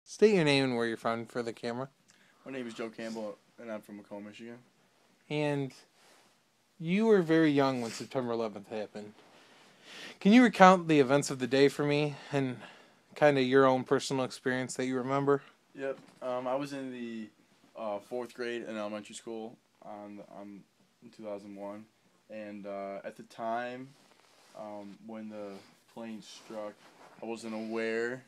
State your name and where you're from for the camera. My name is Joe Campbell, and I'm from Macomb, Michigan. And you were very young when September 11th happened. Can you recount the events of the day for me and kind of your own personal experience that you remember? Yep. I was in the fourth grade in elementary school in 2001, and at the time, when the plane struck, I wasn't aware,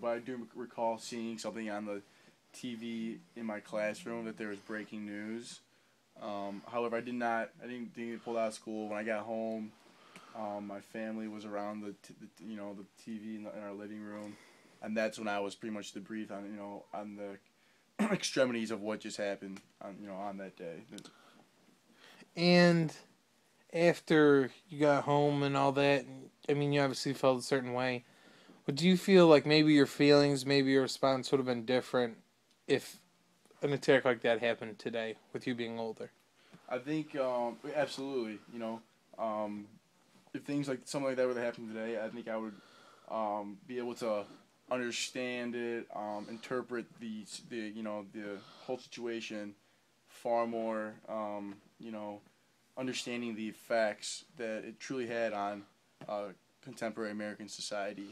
but I do recall seeing something on the TV in my classroom that there was breaking news. However, I didn't get pulled out of school. When I got home, my family was around the TV in our living room, and that's when I was pretty much debriefed on the extremities of what just happened on that day. And after you got home and all that, I mean, you obviously felt a certain way. But do you feel like maybe your feelings, maybe your response would have been different if an attack like that happened today with you being older? I think absolutely. If things like something like that would have happened today, I think I would be able to understand it, interpret the whole situation far more. Understanding the effects that it truly had on contemporary American society.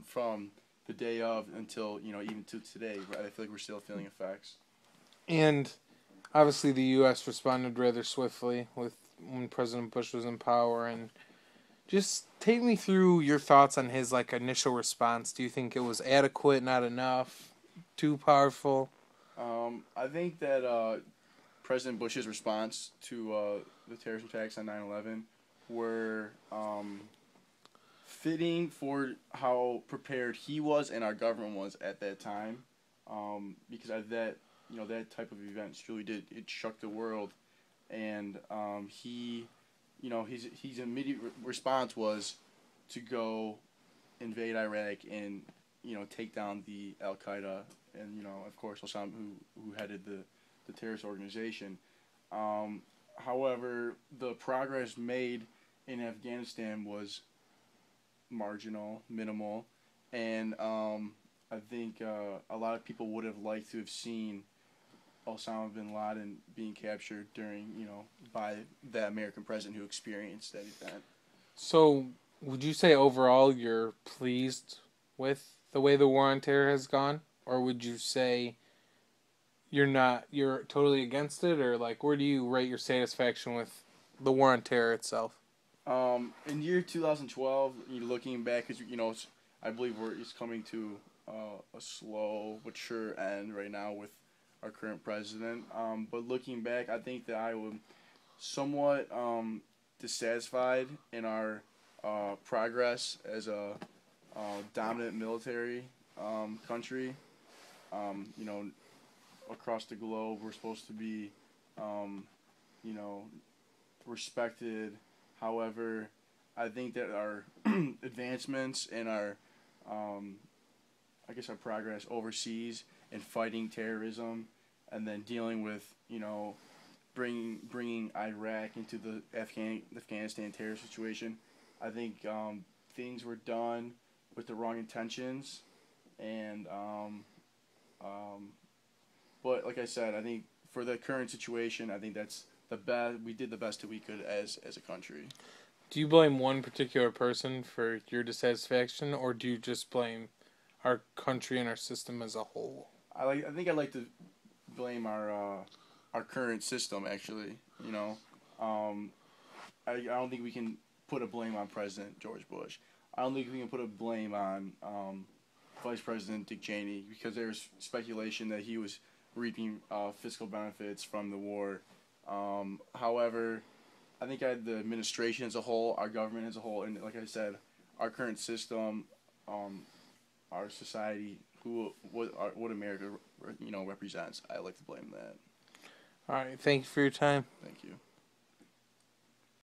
From the day of until even to today. I feel like we're still feeling effects. And obviously, the U.S. responded rather swiftly with when President Bush was in power. And just take me through your thoughts on his initial response. Do you think it was adequate, not enough, too powerful? I think that President Bush's response to the terrorist attacks on 9/11 were fitting for how prepared he was and our government was at that time, because of that type of event truly did it shook the world, and his immediate response was to go invade Iraq and take down the Al Qaeda and of course Osama who headed the terrorist organization. However, the progress made in Afghanistan was marginal, minimal, and I think a lot of people would have liked to have seen Osama bin Laden being captured by the American president who experienced that event. So, would you say overall you're pleased with the way the war on terror has gone? Or would you say you're not, you're totally against it? Or, where do you rate your satisfaction with the war on terror itself? In year 2012, looking back, because I believe it's coming to a slow but sure end right now with our current president. But looking back, I think that I was somewhat dissatisfied in our progress as a dominant military country. Across the globe, we're supposed to be, respected. However, I think that our advancements and our progress overseas in fighting terrorism, and then dealing with bringing Iraq into the Afghanistan terror situation. I think things were done with the wrong intentions, and but like I said, I think for the current situation, I think that's the best. We did the best that we could as a country. Do you blame one particular person for your dissatisfaction, or do you just blame our country and our system as a whole? I think I'd like to blame our current system. Actually, I don't think we can put a blame on President George Bush. I don't think we can put a blame on Vice President Dick Cheney, because there's speculation that he was reaping fiscal benefits from the war. However, I think the administration as a whole, our government as a whole, and like I said, our current system, our society, what America represents, I like to blame that. All right, thank you for your time. Thank you.